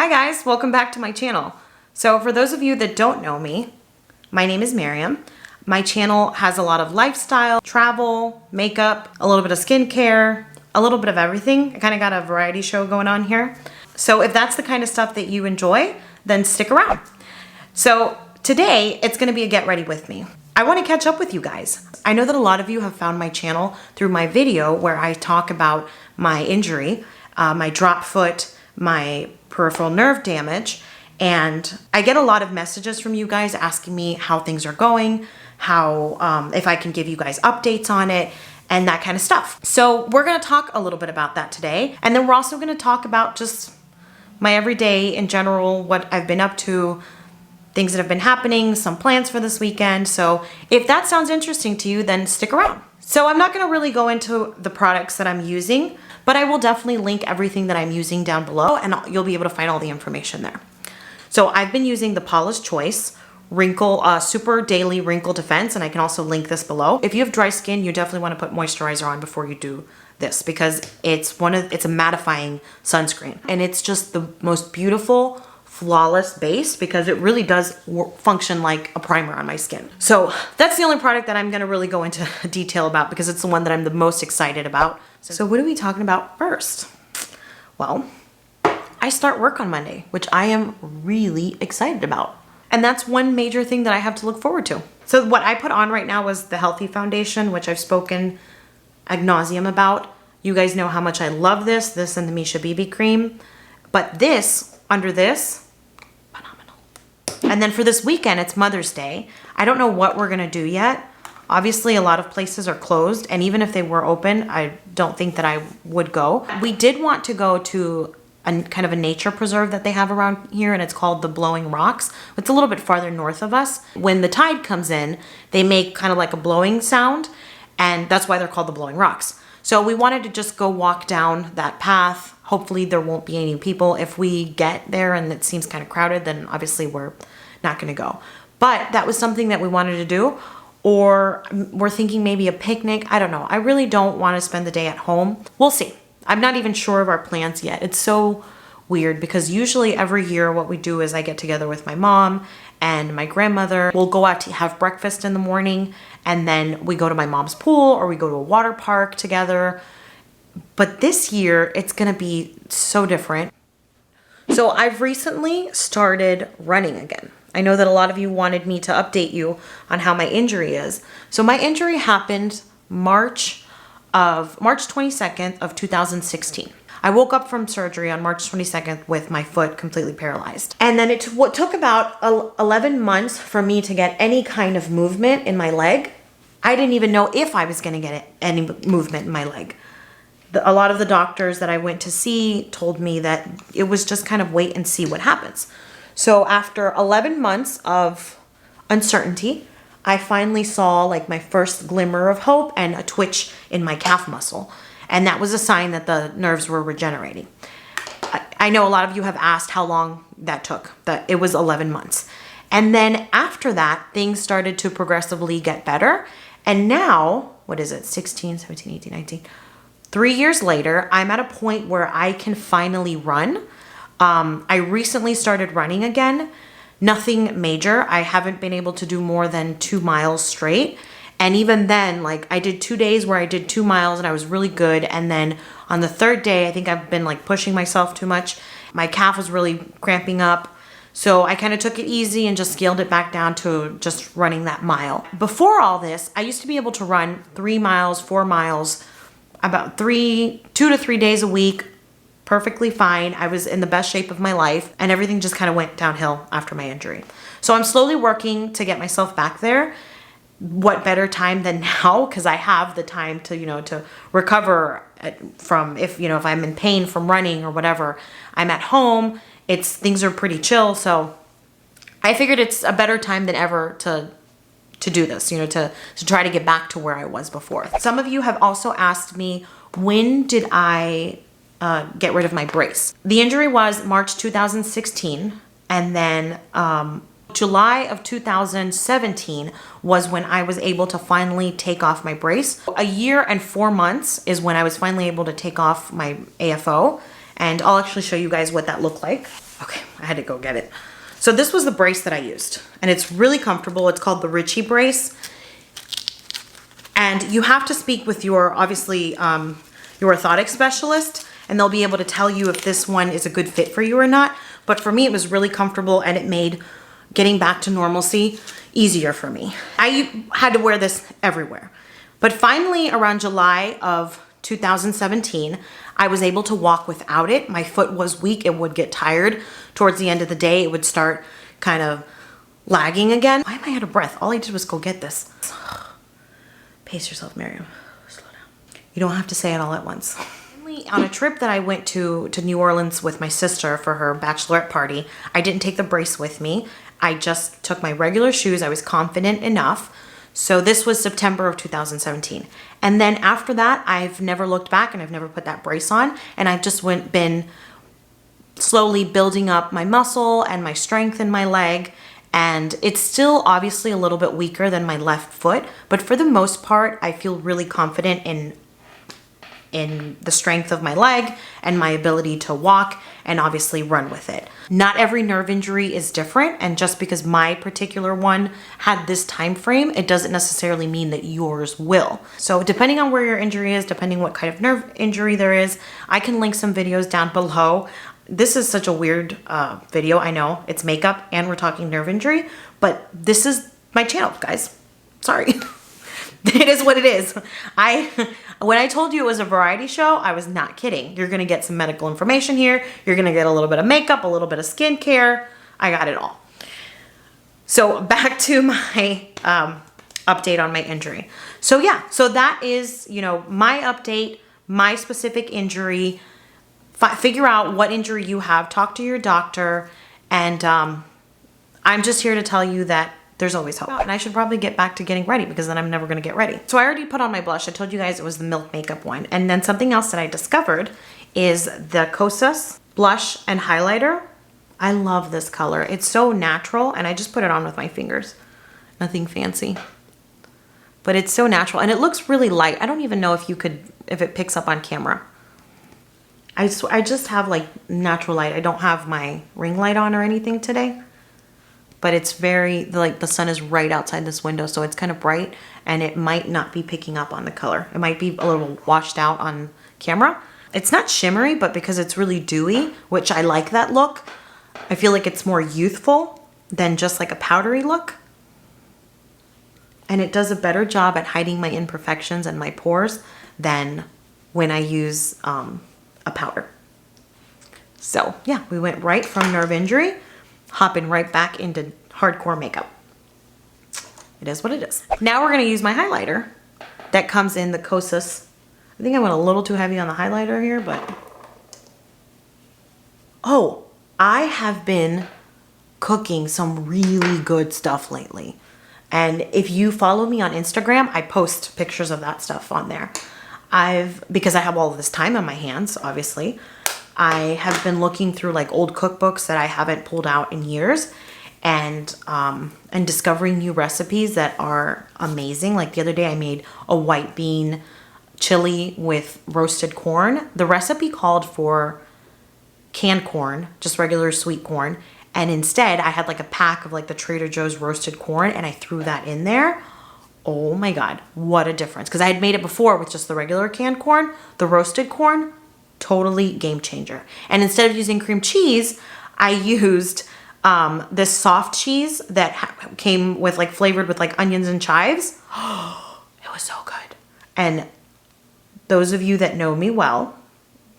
Hi guys, welcome back to my channel. So for those of you that don't know me, my name is Miriam. My channel has a lot of lifestyle, travel, makeup, a little bit of skincare, a little bit of everything. I kind of got a variety show going on here. So if that's the kind of stuff that you enjoy, then stick around. So today it's gonna be a get ready with me. I wanna catch up with you guys. I know that a lot of you have found my channel through my video where I talk about my injury, my drop foot, my peripheral nerve damage, and I get a lot of messages from you guys asking me how things are going, how if I can give you guys updates on it, and that kind of stuff. So we're gonna talk a little bit about that today, and then we're also gonna talk about just my everyday in general, what I've been up to, things that have been happening, some plans for this weekend. So if that sounds interesting to you, then stick around. So I'm not gonna really go into the products that I'm using, but I will definitely link everything that I'm using down below, and you'll be able to find all the information there. So I've been using the Paula's Choice Super Daily Wrinkle Defense, and I can also link this below. If you have dry skin, you definitely want to put moisturizer on before you do this, because it's a mattifying sunscreen, and it's just the most beautiful, flawless base, because it really does function like a primer on my skin. So that's the only product that I'm gonna really go into detail about, because it's the one that I'm the most excited about. So what are we talking about first? Well, I start work on Monday, which I am really excited about. And that's one major thing that I have to look forward to. So what I put on right now was the Healthy Foundation, which I've spoken ad nauseum about. You guys know how much I love this and the Misha BB cream. But this, under this, phenomenal. And then for this weekend, it's Mother's Day. I don't know what we're gonna do yet. Obviously, a lot of places are closed, and even if they were open, I don't think that I would go. We did want to go to a kind of a nature preserve that they have around here, and it's called the Blowing Rocks. It's a little bit farther north of us. When the tide comes in, they make kind of like a blowing sound, and that's why they're called the Blowing Rocks. So we wanted to just go walk down that path. Hopefully there won't be any people. If we get there and it seems kind of crowded, then obviously we're not gonna go. But that was something that we wanted to do. Or we're thinking maybe a picnic. I don't know. I really don't want to spend the day at home. We'll see. I'm not even sure of our plans yet. It's so weird because usually every year what we do is I get together with my mom and my grandmother. We'll go out to have breakfast in the morning, and then we go to my mom's pool or we go to a water park together. But this year it's gonna be so different. So I've recently started running again. I know that a lot of you wanted me to update you on how my injury is. So my injury happened March 22nd of 2016. I woke up from surgery on March 22nd with my foot completely paralyzed. And then it took about 11 months for me to get any kind of movement in my leg. I didn't even know if I was gonna get any movement in my leg. A lot of the doctors that I went to see told me that it was just kind of wait and see what happens. So after 11 months of uncertainty, I finally saw like my first glimmer of hope and a twitch in my calf muscle. And that was a sign that the nerves were regenerating. I know a lot of you have asked how long that took, but it was 11 months. And then after that, things started to progressively get better. And now, what is it, 16, 17, 18, 19? 3 years later, I'm at a point where I can finally run. I recently started running again. Nothing major. I haven't been able to do more than 2 miles straight. And even then, like I did 2 days where I did 2 miles and I was really good. And then on the third day, I think I've been like pushing myself too much. My calf was really cramping up. So I kind of took it easy and just scaled it back down to just running that mile. Before all this, I used to be able to run 3 miles, 4 miles, about 2 to 3 days a week. Perfectly fine. I was in the best shape of my life, and everything just kind of went downhill after my injury. So I'm slowly working to get myself back there. What better time than now? Because I have the time to, to recover from if I'm in pain from running or whatever. I'm at home. Things are pretty chill. So I figured it's a better time than ever to do this, to try to get back to where I was before. Some of you have also asked me, when did I get rid of my brace? The injury was March 2016, and then July of 2017 was when I was able to finally take off my brace. A year and 4 months is when I was finally able to take off my AFO, and I'll actually show you guys what that looked like. Okay, I had to go get it. So this was the brace that I used, and it's really comfortable. It's called the Richie brace. And you have to speak with your, obviously, your orthotic specialist, and they'll be able to tell you if this one is a good fit for you or not. But for me, it was really comfortable, and it made getting back to normalcy easier for me. I had to wear this everywhere. But finally, around July of 2017, I was able to walk without it. My foot was weak. It would get tired. Towards the end of the day, it would start kind of lagging again. Why am I out of breath? All I did was go get this. Pace yourself, Miriam. Slow down. You don't have to say it all at once. On a trip that I went to New Orleans with my sister for her bachelorette party, I didn't take the brace with me. I just took my regular shoes. I was confident enough. So this was September of 2017. And then after that, I've never looked back and I've never put that brace on. And I've just been slowly building up my muscle and my strength in my leg. And it's still obviously a little bit weaker than my left foot. But for the most part, I feel really confident in the strength of my leg and my ability to walk and obviously run with it. Not every nerve injury is different, and just because my particular one had this time frame, it doesn't necessarily mean that yours will. So depending on where your injury is, depending what kind of nerve injury there is, I can link some videos down below. This is such a weird video, I know. It's makeup and we're talking nerve injury, but this is my channel, guys. Sorry. It is what it is. When I told you it was a variety show, I was not kidding. You're gonna get some medical information here. You're gonna get a little bit of makeup, a little bit of skincare. I got it all. So back to my update on my injury. So yeah, so that is, you know, my update, my specific injury. Figure out what injury you have, talk to your doctor, and I'm just here to tell you that there's always hope. And I should probably get back to getting ready because then I'm never gonna get ready. So I already put on my blush. I told you guys it was the Milk Makeup one. And then something else that I discovered is the Kosas blush and highlighter. I love this color. It's so natural, and I just put it on with my fingers. Nothing fancy. But it's so natural, and it looks really light. I don't even know if it picks up on camera. I just have like natural light. I don't have my ring light on or anything today. But it's very, like, the sun is right outside this window, so it's kind of bright, and it might not be picking up on the color. It might be a little washed out on camera. It's not shimmery, but because it's really dewy, which I like that look, I feel like it's more youthful than just like a powdery look. And it does a better job at hiding my imperfections and my pores than when I use a powder. So yeah, we went right from nerve injury, hopping right back into hardcore makeup. It is what it is. Now we're gonna use my highlighter that comes in the Kosas. I think I went a little too heavy on the highlighter here, but. Oh, I have been cooking some really good stuff lately. And if you follow me on Instagram, I post pictures of that stuff on there. Because I have all of this time on my hands, obviously, I have been looking through like old cookbooks that I haven't pulled out in years, and discovering new recipes that are amazing. Like the other day I made a white bean chili with roasted corn. The recipe called for canned corn, just regular sweet corn. And instead I had like a pack of like the Trader Joe's roasted corn, and I threw that in there. Oh my God, what a difference. Because I had made it before with just the regular canned corn. The roasted corn, totally game changer. And instead of using cream cheese, I used this soft cheese that came with like flavored with like onions and chives. It was so good. And those of you that know me well,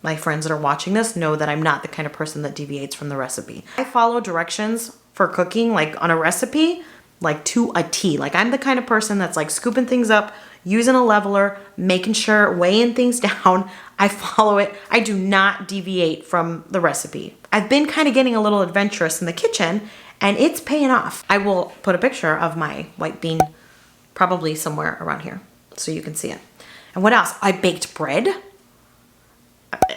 my friends that are watching this, know that I'm not the kind of person that deviates from the recipe. I follow directions for cooking, like on a recipe, like to a T. Like I'm the kind of person that's like scooping things up, using a leveler, making sure, weighing things down. I follow it. I do not deviate from the recipe. I've been kind of getting a little adventurous in the kitchen, and it's paying off. I will put a picture of my white bean probably somewhere around here so you can see it. And what else? I baked bread.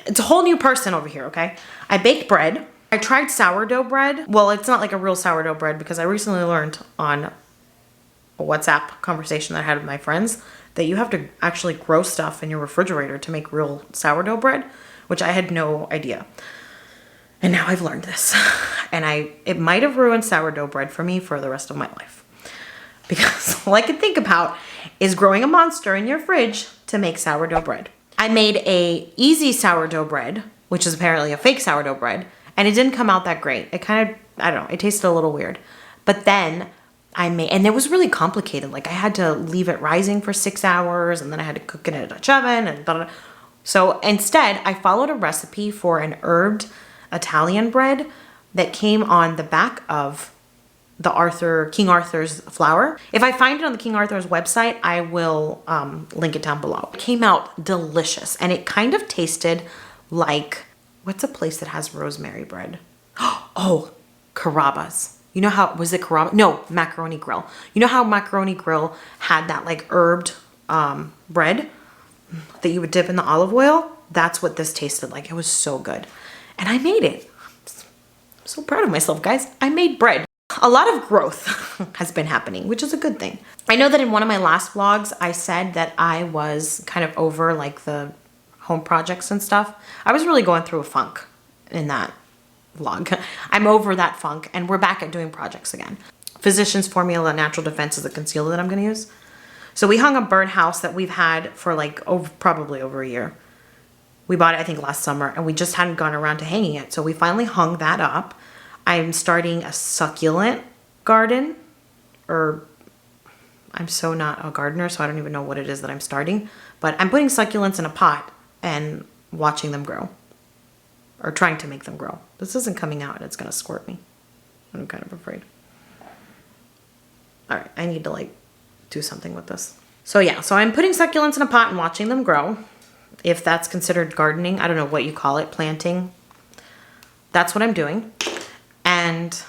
It's a whole new person over here, okay? I baked bread. I tried sourdough bread. Well, it's not like a real sourdough bread because I recently learned on a WhatsApp conversation that I had with my friends that you have to actually grow stuff in your refrigerator to make real sourdough bread, which I had no idea. And now I've learned this. and it might have ruined sourdough bread for me for the rest of my life. Because all I can think about is growing a monster in your fridge to make sourdough bread. I made a easy sourdough bread, which is apparently a fake sourdough bread, and it didn't come out that great. It kind of, I don't know, it tasted a little weird. But then and it was really complicated. Like I had to leave it rising for 6 hours, and then I had to cook it in a Dutch oven and blah, blah, blah. So instead, I followed a recipe for an herbed Italian bread that came on the back of the King Arthur's flour. If I find it on the King Arthur's website, I will link it down below. It came out delicious, and it kind of tasted like, what's a place that has rosemary bread? Oh, Carrabba's. You know how, was it Carrabba? No, Macaroni Grill. You know how Macaroni Grill had that like herbed bread that you would dip in the olive oil? That's what this tasted like. It was so good. And I made it. I'm so proud of myself, guys. I made bread. A lot of growth has been happening, which is a good thing. I know that in one of my last vlogs, I said that I was kind of over like the home projects and stuff. I was really going through a funk in that vlog. I'm over that funk, and we're back at doing projects again. Physicians Formula Natural Defense is a concealer that I'm going to use. So we hung a birdhouse that we've had for like probably over a year. We bought it, I think, last summer, and we just hadn't gone around to hanging it. So we finally hung that up. I'm starting a succulent garden, or I'm so not a gardener, so I don't even know what it is that I'm starting. But I'm putting succulents in a pot and watching them grow, or trying to make them grow. This isn't coming out, and it's going to squirt me. I'm kind of afraid. All right, I need to like do something with this. So yeah, so I'm putting succulents in a pot and watching them grow. If that's considered gardening, I don't know what you call it, planting. That's what I'm doing. And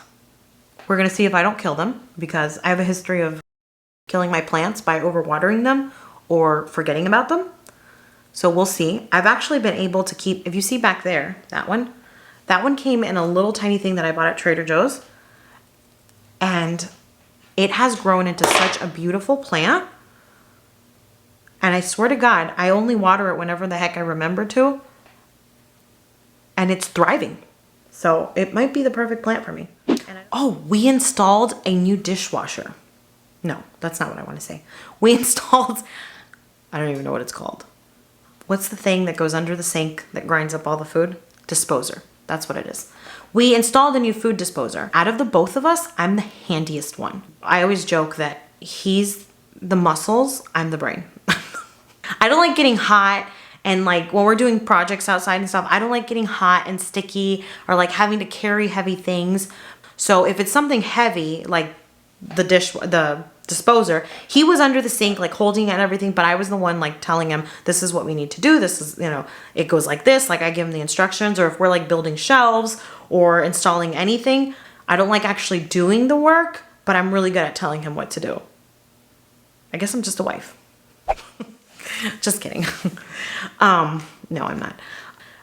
we're going to see if I don't kill them, because I have a history of killing my plants by overwatering them or forgetting about them. So we'll see. I've actually been able to keep, if you see back there, that one came in a little tiny thing that I bought at Trader Joe's. And it has grown into such a beautiful plant. And I swear to God, I only water it whenever the heck I remember to. And it's thriving. So it might be the perfect plant for me. Oh, we installed a new dishwasher. No, that's not what I want to say. We installed, I don't even know what it's called. What's the thing that goes under the sink that grinds up all the food? Disposer. That's what it is. We installed a new food disposer. Out of the both of us, I'm the handiest one. I always joke that he's the muscles, I'm the brain. I don't like getting hot, and like when we're doing projects outside and stuff, I don't like getting hot and sticky or like having to carry heavy things. So if it's something heavy, like the disposer, he was under the sink like holding it and everything, but I was the one like telling him, this is what we need to do. This is, you know, it goes like this. Like I give him the instructions. Or if we're like building shelves or installing anything, I don't like actually doing the work, but I'm really good at telling him what to do. I guess I'm just a wife. Just kidding. No, I'm not.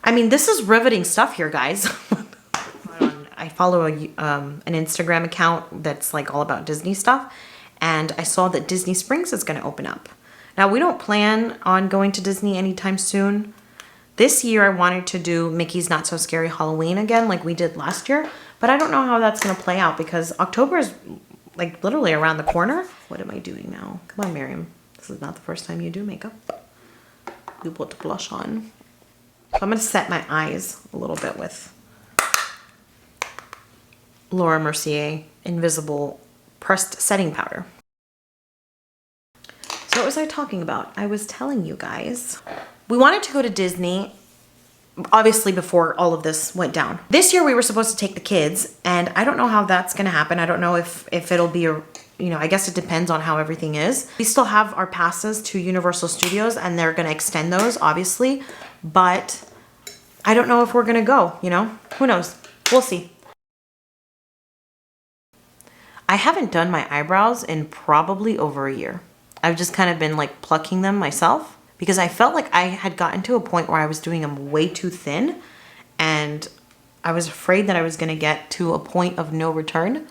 I mean, this is riveting stuff here, guys. I follow an Instagram account that's like all about Disney stuff. And I saw that Disney Springs is going to open up. Now, we don't plan on going to Disney anytime soon. This year, I wanted to do Mickey's Not So Scary Halloween again, like we did last year. But I don't know how that's going to play out, because October is like literally around the corner. What am I doing now? Come on, Miriam. This is not the first time you do makeup. You put blush on. So I'm going to set my eyes a little bit with Laura Mercier Invisible Pressed Setting Powder. So what was I talking about? I was telling you guys. We wanted to go to Disney, obviously before all of this went down. This year we were supposed to take the kids, and I don't know how that's going to happen. I don't know if it'll be a, you know, I guess it depends on how everything is. We still have our passes to Universal Studios, and they're going to extend those, obviously. But I don't know if we're going to go, you know? Who knows? We'll see. I haven't done my eyebrows in probably over a year. I've just kind of been like plucking them myself, because I felt like I had gotten to a point where I was doing them way too thin, and I was afraid that I was going to get to a point of no return.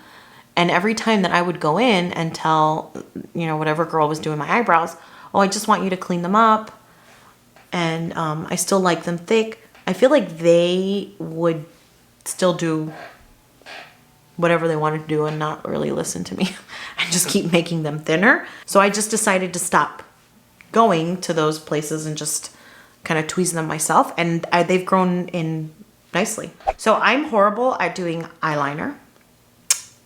And every time that I would go in and tell, you know, whatever girl was doing my eyebrows, oh, I just want you to clean them up. And I still like them thick. I feel like they would still do whatever they wanted to do and not really listen to me and just keep making them thinner. So I just decided to stop going to those places and just kind of tweeze them myself, and they've grown in nicely. So I'm horrible at doing eyeliner,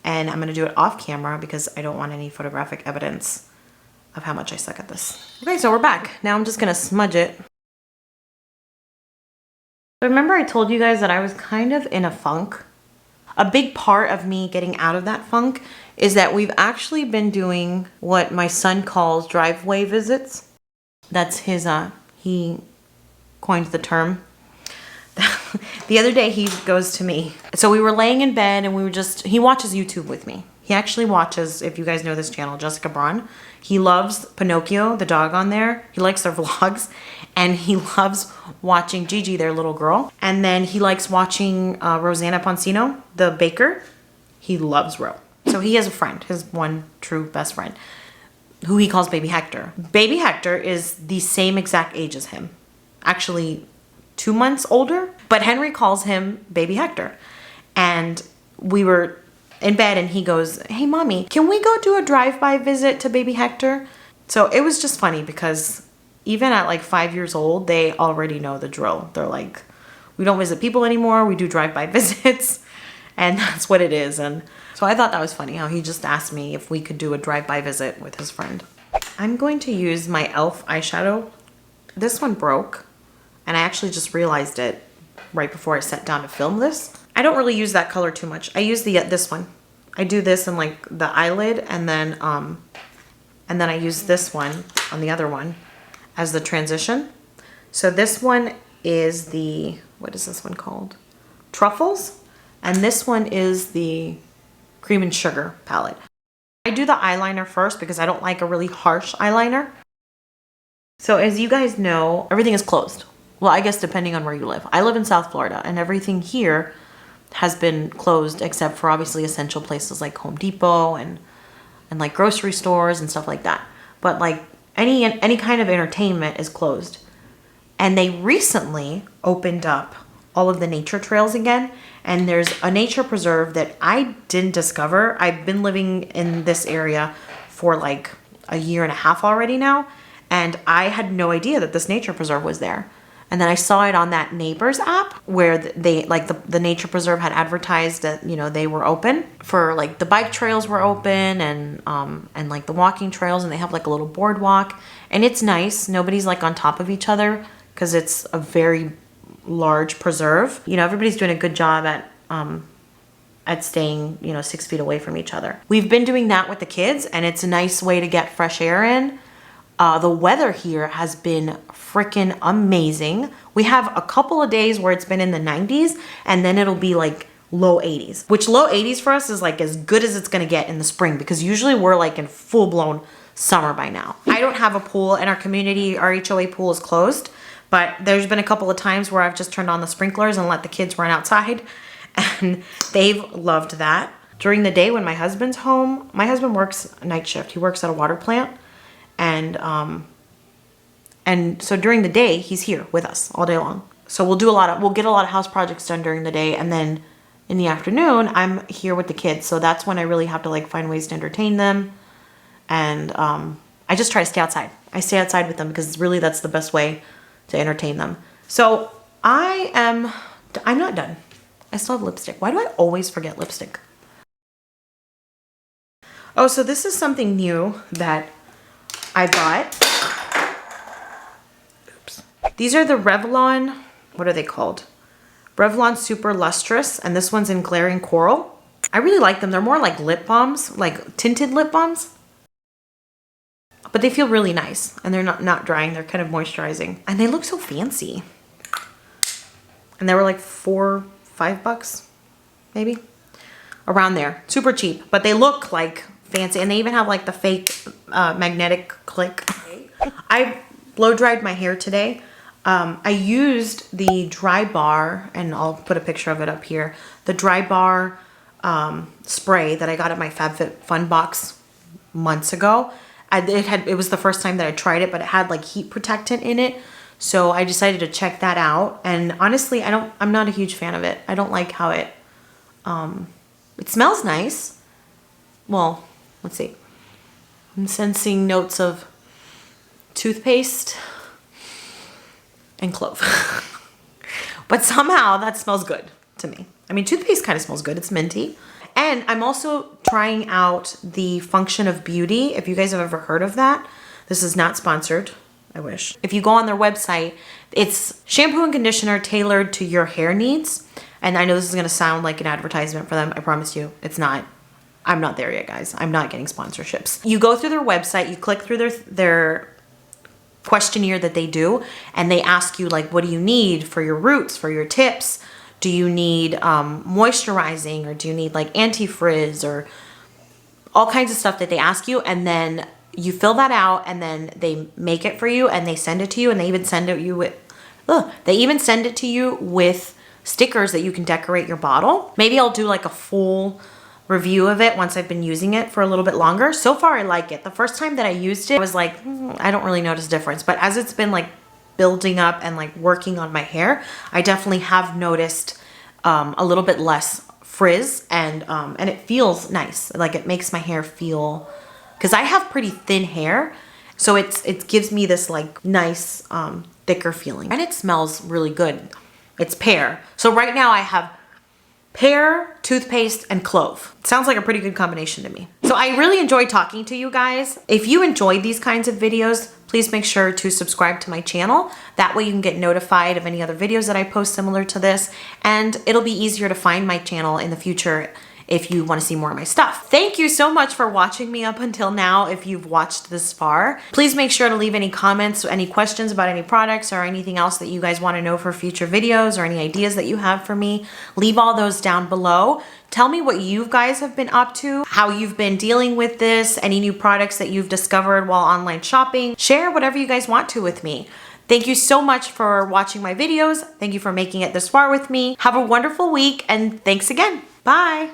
and I'm gonna do it off camera because I don't want any photographic evidence of how much I suck at this. Okay, so we're back. Now I'm just gonna smudge it. Remember I told you guys that I was kind of in a funk? A big part of me getting out of that funk is that we've actually been doing what my son calls driveway visits. That's his, he coined the term. The other day he goes to me. So we were laying in bed and we were just, he watches YouTube with me. He actually watches, if you guys know this channel, Jessica Braun. He loves Pinocchio, the dog on there. He likes their vlogs. And he loves watching Gigi, their little girl. And then he likes watching Rosanna Pansino, the baker. He loves Ro. So he has a friend, his one true best friend, who he calls Baby Hector. Baby Hector is the same exact age as him. Actually, 2 months older. But Henry calls him Baby Hector. And we were in bed and he goes, "Hey mommy, can we go do a drive-by visit to Baby Hector?" So it was just funny because even at like 5 years old, they already know the drill. They're like, we don't visit people anymore, we do drive-by visits. And that's what it is. And so I thought that was funny how he just asked me if we could do a drive-by visit with his friend. I'm going to use my e.l.f. eyeshadow. This one broke and I actually just realized it right before I sat down to film this. I don't really use that color too much. I use this one. I do this in like the eyelid, and then I use this one on the other one as the transition. So this one is the, what is this one called? Truffles. And this one is the Cream and Sugar palette. I do the eyeliner first because I don't like a really harsh eyeliner. So as you guys know, everything is closed. Well, I guess depending on where you live. I live in South Florida and everything here has been closed except for obviously essential places like Home Depot and like grocery stores and stuff like that. But like any kind of entertainment is closed. And they recently opened up all of the nature trails again. And there's a nature preserve that I didn't discover. I've been living in this area for like a year and a half already now. And I had no idea that this nature preserve was there. And then I saw it on that Neighbors app where they like the nature preserve had advertised that, you know, they were open for like the bike trails were open and like the walking trails, and they have like a little boardwalk, and it's nice. Nobody's like on top of each other because it's a very large preserve. You know, everybody's doing a good job at staying, you know, 6 feet away from each other. We've been doing that with the kids, and it's a nice way to get fresh air in. The weather here has been freaking amazing. We have a couple of days where it's been in the 90s, and then it'll be like low 80s, which low 80s for us is like as good as it's gonna get in the spring, because usually we're like in full-blown summer by now. I don't have a pool in our community. Our HOA pool is closed, but there's been a couple of times where I've just turned on the sprinklers and let the kids run outside, and they've loved that. During the day when my husband's home, my husband works night shift. He works at a water plant. And so during the day, he's here with us all day long. So we'll get a lot of house projects done during the day. And then in the afternoon, I'm here with the kids. So that's when I really have to like find ways to entertain them. And, I just try to stay outside. I stay outside with them because really that's the best way to entertain them. So I'm not done. I still have lipstick. Why do I always forget lipstick? Oh, so this is something new that I bought. Oops. These are the Revlon, what are they called? Revlon Super Lustrous, and this one's in Glaring Coral. I really like them. They're more like lip balms, like tinted lip balms. But they feel really nice, and they're not drying. They're kind of moisturizing. And they look so fancy. And they were like $4, $5, maybe? Around there. Super cheap, but they look like fancy, and they even have like the fake magnetic click. I blow dried my hair today. I used the Dry Bar, and I'll put a picture of it up here, the Dry Bar spray that I got at my FabFitFun box months ago. It was the first time that I tried it, but it had like heat protectant in it, so I decided to check that out. And honestly, I'm not a huge fan of it. I don't like how it It smells nice. Well, let's see. I'm sensing notes of toothpaste and clove. But somehow that smells good to me. I mean, toothpaste kind of smells good. It's minty. And I'm also trying out the Function of Beauty. If you guys have ever heard of that, this is not sponsored. I wish. If you go on their website, it's shampoo and conditioner tailored to your hair needs. And I know this is going to sound like an advertisement for them. I promise you, it's not. I'm not there yet, guys. I'm not getting sponsorships. You go through their website, you click through their questionnaire that they do, and they ask you like, what do you need for your roots, for your tips? Do you need moisturizing, or do you need like anti-frizz, or all kinds of stuff that they ask you, and then you fill that out, and then they make it for you, and they send it to you, and they even send it to you with stickers that you can decorate your bottle. Maybe I'll do like a full review of it once I've been using it for a little bit longer. So far, I like it. The first time that I used it, I was like, I don't really notice a difference. But as it's been like building up and like working on my hair, I definitely have noticed a little bit less frizz, and it feels nice. Like it makes my hair feel, because I have pretty thin hair, so it gives me this like nice thicker feeling, and it smells really good. It's pear. So right now I have pear, toothpaste, and clove. Sounds like a pretty good combination to me. So I really enjoyed talking to you guys. If you enjoyed these kinds of videos, please make sure to subscribe to my channel. That way you can get notified of any other videos that I post similar to this, and it'll be easier to find my channel in the future if you want to see more of my stuff. Thank you so much for watching me up until now. If you've watched this far, please make sure to leave any comments, any questions about any products or anything else that you guys want to know for future videos, or any ideas that you have for me. Leave all those down below. Tell me what you guys have been up to, how you've been dealing with this, any new products that you've discovered while online shopping. Share whatever you guys want to with me. Thank you so much for watching my videos. Thank you for making it this far with me. Have a wonderful week, and thanks again. Bye.